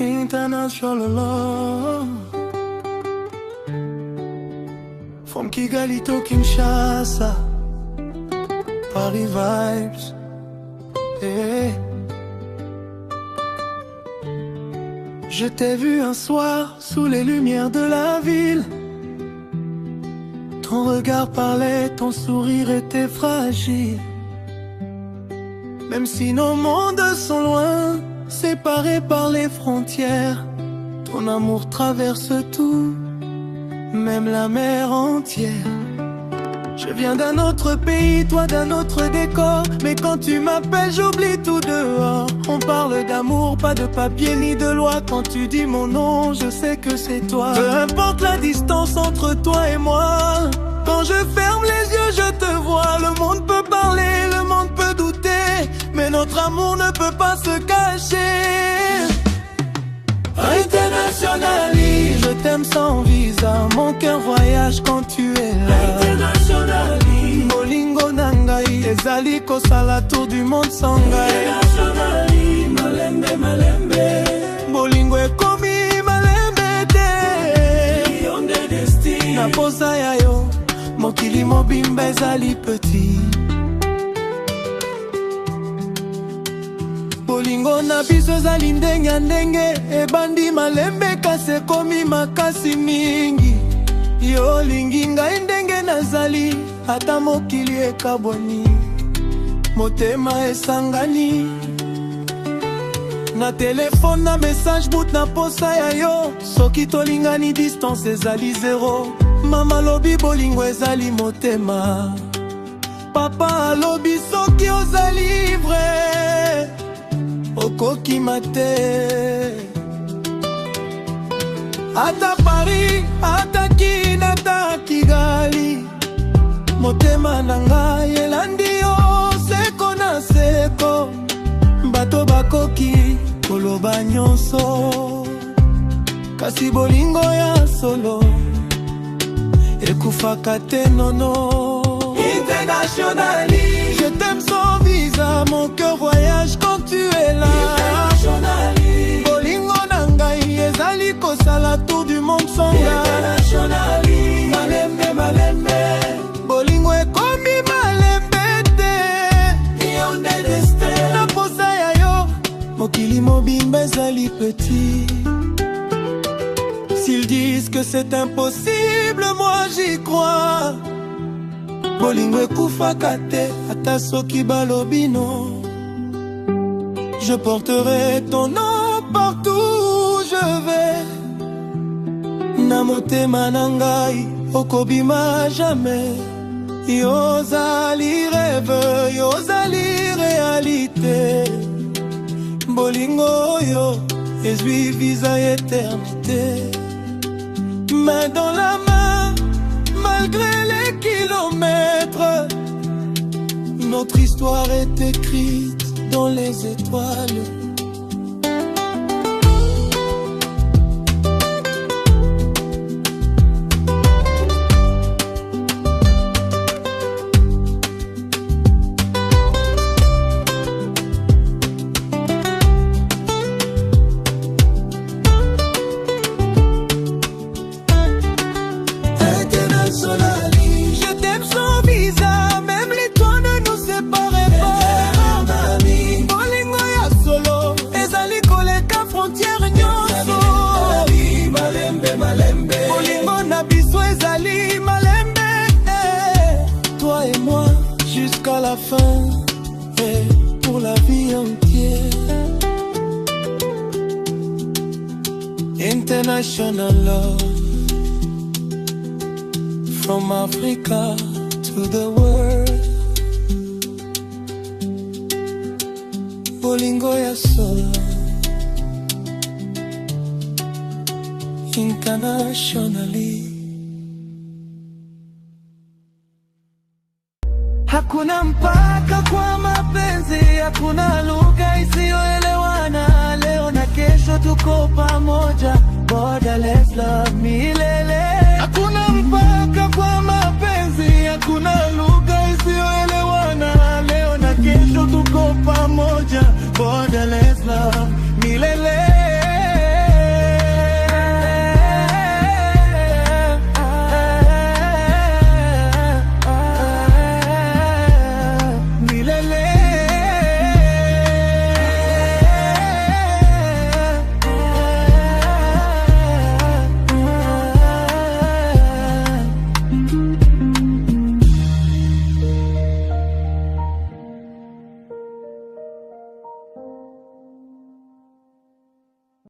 International love. From Kigali to Kinshasa, Paris vibes. Hey. Je t'ai vu un soir sous les lumières de la ville. Ton regard parlait, ton sourire était fragile. Même si nos mondes sont loin, séparés par les frontières, ton amour traverse tout, même la mer entière. Je viens d'un autre pays, toi d'un autre décor, mais quand tu m'appelles, j'oublie tout dehors. On parle d'amour, pas de papier ni de loi. Quand tu dis mon nom, je sais que c'est toi. Peu importe la distance entre toi et moi, quand je ferme les yeux, je te vois. Le monde peut parler, le monde peut douter, mais notre amour ne peut pas se cacher. Internationally, je t'aime sans visa. Mon cœur voyage quand tu es là. Internationally, Bolingo Nangai, ezali kosala tour du monde sans ngai. Internationally, malembe malembe, Bolingo ekomi malembe te. Lion de destin, na posa ya yo, mokili mobimba ezali petit. Bolingo na biso ezali ndenge ndenge, ebandi malembe kase komi makasi mingi. Yo lingi ngai ndenge nazali, ata mokili ekaboni, motema esangani. Na telefone na message bout na posa ya yo, soki tolingani distance ezali zero. Mama lobi bolingo ezali motema, papa lobi soki ozali vrai, okoki mate. Ata Paris, ata Kina, ata Kigali, motema nanga elandi yo seko na seko. Bato bakoki koloba nyonso, kasi bolingo ya solo ekufaka te nono. Internationally, je t'aime sans visa, mon cœur voyage quand tu es là. Internationally, bolingo nangai ezali kosala tour du monde sans ngai. Internationally, malembe malembe, bolingo ekomi malembe te. Lion de destin, na posa ya yo, mokili mobimba ezali petit. S'ils disent que c'est impossible, moi j'y crois. Bolingo ekufaka te, ata soki balobino. Je porterai ton nom partout où je vais. Na motema nangai okobima jamais. Yozali rêve, yozali réalité. Bolingo yo ezwi visa éternité. Main dans la main, malgré les kilomètres, notre histoire est écrite dans les étoiles. Jusqu'à la fin et pour la vie entière. International love, from Africa to the world. Bolingo ya solo, internationally. Hakuna mpaka kwa mapenzi, hakuna lugha isiyoelewana. Leo na kesho tuko pamoja, borderless love milele. Hakuna mpaka kwa mapenzi, hakuna lugha isiyoelewana. Leo na kesho tuko pamoja, borderless.